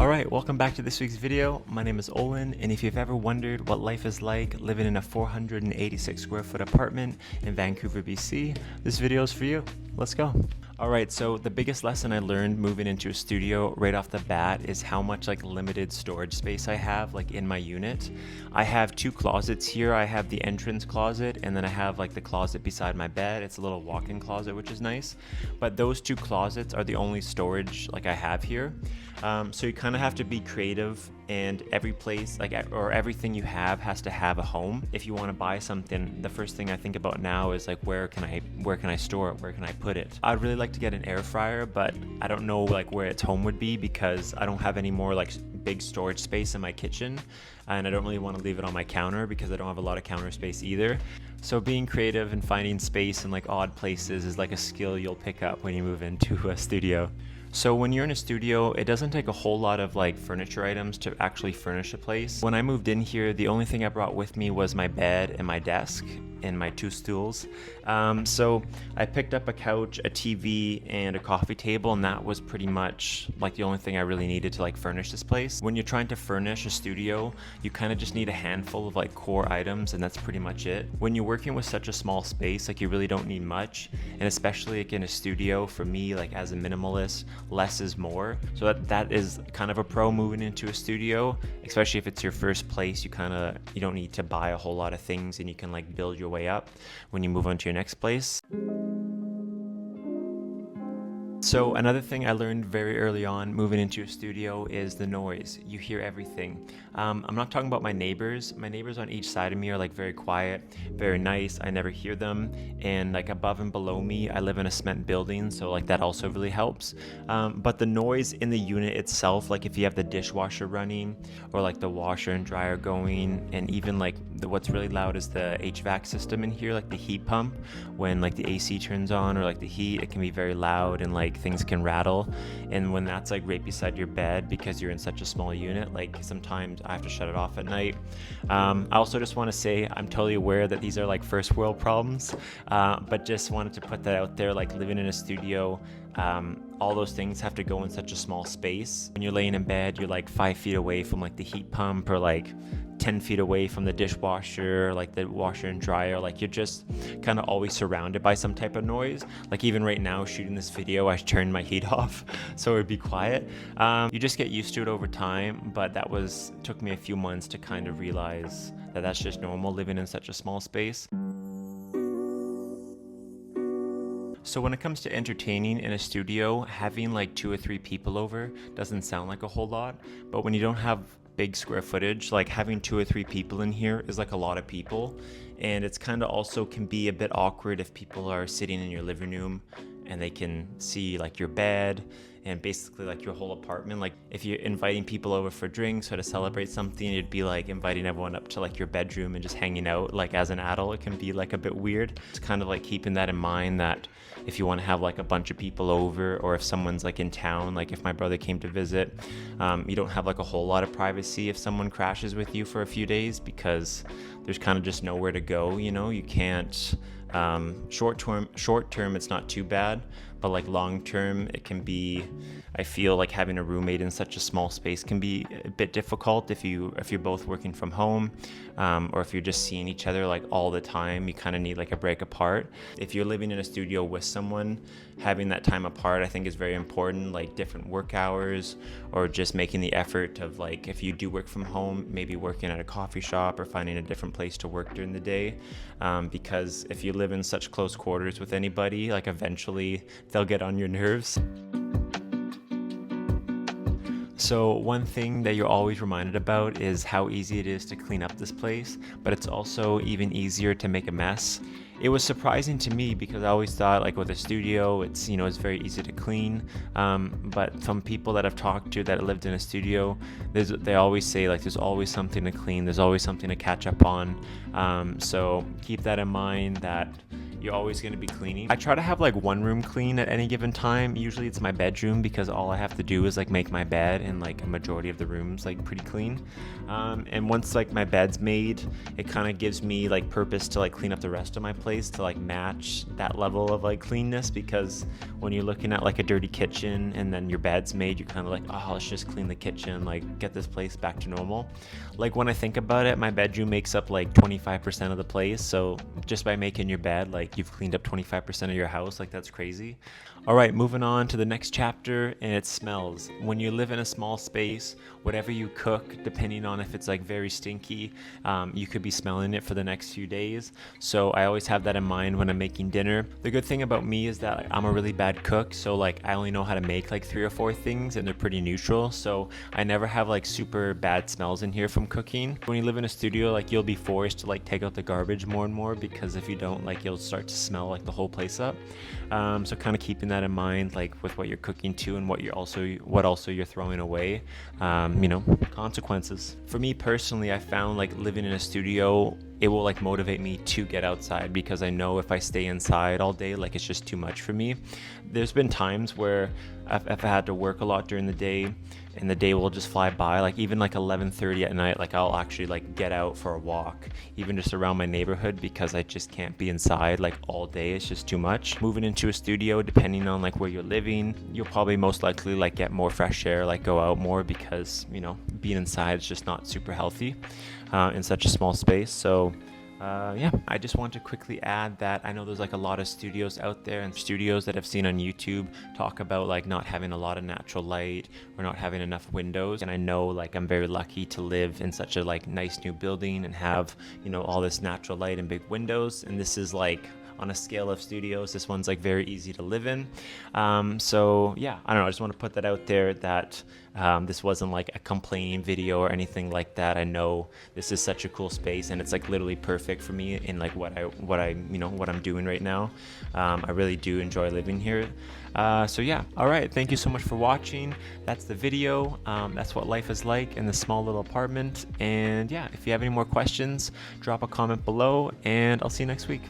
Alright, welcome back to this week's video. My name is Olin, and if you've ever wondered what life is like living in a 486 square foot apartment in Vancouver, BC, this video is for you. Let's go. Alright, so the biggest lesson I learned moving into a studio right off the bat is how much limited storage space I have in my unit. I have two closets here. I have the entrance closet, and then I have the closet beside my bed. It's a little walk-in closet, which is nice. But those two closets are the only storage I have here. So you kind of have to be creative, and every place or everything you have has to have a home. If you want to buy something, the first thing I think about now is where can I store it? Where can I put it? I'd really like to get an air fryer, but I don't know where its home would be because I don't have any more big storage space in my kitchen, and I don't really want to leave it on my counter because I don't have a lot of counter space either. So being creative and finding space in odd places is a skill you'll pick up when you move into a studio. So when you're in a studio, it doesn't take a whole lot of furniture items to actually furnish a place. When I moved in here, the only thing I brought with me was my bed and my desk and my two stools. So I picked up a couch, a TV, and a coffee table, and that was pretty much the only thing I really needed to furnish this place. When you're trying to furnish a studio, you kind of just need a handful of core items, and that's pretty much it. When you're working with such a small space, you really don't need much, and especially in a studio, for me, as a minimalist, less is more. So that is kind of a pro moving into a studio, especially if it's your first place. You don't need to buy a whole lot of things, and you can build your way up when you move on to your next place. So another thing I learned very early on moving into a studio is the noise. You hear everything. I'm not talking about my neighbors. My neighbors on each side of me are very quiet, very nice. I never hear them. And above and below me, I live in a cement building, so that also really helps. But the noise in the unit itself, if you have the dishwasher running or the washer and dryer going, and even what's really loud is the HVAC system in here, the heat pump. When the AC turns on or the heat, it can be very loud and things can rattle. And when that's right beside your bed, because you're in such a small unit, sometimes I have to shut it off at night. I also just want to say I'm totally aware that these are first world problems, but just wanted to put that out there. Living in a studio, all those things have to go in such a small space. When you're laying in bed, you're 5 feet away from the heat pump, or 10 feet away from the dishwasher, the washer and dryer. You're just kind of always surrounded by some type of noise. Even right now shooting this video, I turned my heat off so it would be quiet. You just get used to it over time, but took me a few months to kind of realize that that's just normal living in such a small space. So when it comes to entertaining in a studio, having 2 or 3 people over doesn't sound like a whole lot, but when you don't have big square footage, having 2 or 3 people in here is a lot of people, and it's kind of also can be a bit awkward if people are sitting in your living room and they can see your bed and basically your whole apartment. If you're inviting people over for drinks or to celebrate something, it'd be inviting everyone up to your bedroom and just hanging out. As an adult, it can be a bit weird. It's kind of keeping that in mind, that if you want to have a bunch of people over, or if someone's in town, if my brother came to visit, you don't have a whole lot of privacy if someone crashes with you for a few days, because there's kind of just nowhere to go. You can't short term it's not too bad, but long term it can be, I feel having a roommate in such a small space can be a bit difficult if you're both working from home, or if you're just seeing each other all the time. You kind of need a break apart. If you're living in a studio with someone, having that time apart I think is very important, different work hours, or just making the effort of if you do work from home, maybe working at a coffee shop or finding a different place to work during the day, because if you live in such close quarters with anybody, eventually they'll get on your nerves. So one thing that you're always reminded about is how easy it is to clean up this place, but it's also even easier to make a mess. It was surprising to me because I always thought with a studio, it's very easy to clean, but from people that I've talked to that lived in a studio, they always say there's always something to clean, there's always something to catch up on. So keep that in mind, that you're always going to be cleaning. I try to have like one room clean at any given time. Usually it's my bedroom because all I have to do is like make my bed, and like a majority of the rooms like pretty clean. And once like my bed's made, it kind of gives me like purpose to like clean up the rest of my place to like match that level of like cleanness, because when you're looking at like a dirty kitchen and then your bed's made, you're kind of like, oh, let's just clean the kitchen, like get this place back to normal. Like when I think about it, my bedroom makes up like 25% of the place, so just by making your bed, like you've cleaned up 25% of your house. Like that's crazy. All right, moving on to the next chapter, and it smells. When you live in a small space, whatever you cook, depending on if it's like very stinky, you could be smelling it for the next few days. So I always have that in mind when I'm making dinner. The good thing about me is that like, I'm a really bad cook, so like I only know how to make like 3 or 4 things, and they're pretty neutral, so I never have like super bad smells in here from cooking. When you live in a studio, like you'll be forced to like take out the garbage more and more, because if you don't, like you'll start to smell like the whole place up. So kind of keeping that in mind, like with what you're cooking too, and what you're throwing away, consequences. For me personally, I found like living in a studio, it will like motivate me to get outside, because I know if I stay inside all day, like it's just too much for me. There's been times where if I had to work a lot during the day, and the day will just fly by, like even like 11:30 at night, like I'll actually like get out for a walk, even just around my neighborhood, because I just can't be inside like all day. It's just too much. Moving into a studio, depending on like where you're living, you'll probably most likely like get more fresh air, like go out more, because being inside is just not super healthy in such a small space. So I just want to quickly add that I know there's like a lot of studios out there, and studios that I've seen on YouTube talk about like not having a lot of natural light or not having enough windows. And I know like I'm very lucky to live in such a like nice new building and have, all this natural light and big windows. And this is like, on a scale of studios, this one's like very easy to live in. So yeah, I don't know, I just want to put that out there that this wasn't like a complaining video or anything like that. I know this is such a cool space, and it's like literally perfect for me in like what I'm doing right now. I really do enjoy living here. So yeah, all right, thank you so much for watching. That's the video. That's what life is like in this small little apartment. And yeah, if you have any more questions, drop a comment below, and I'll see you next week.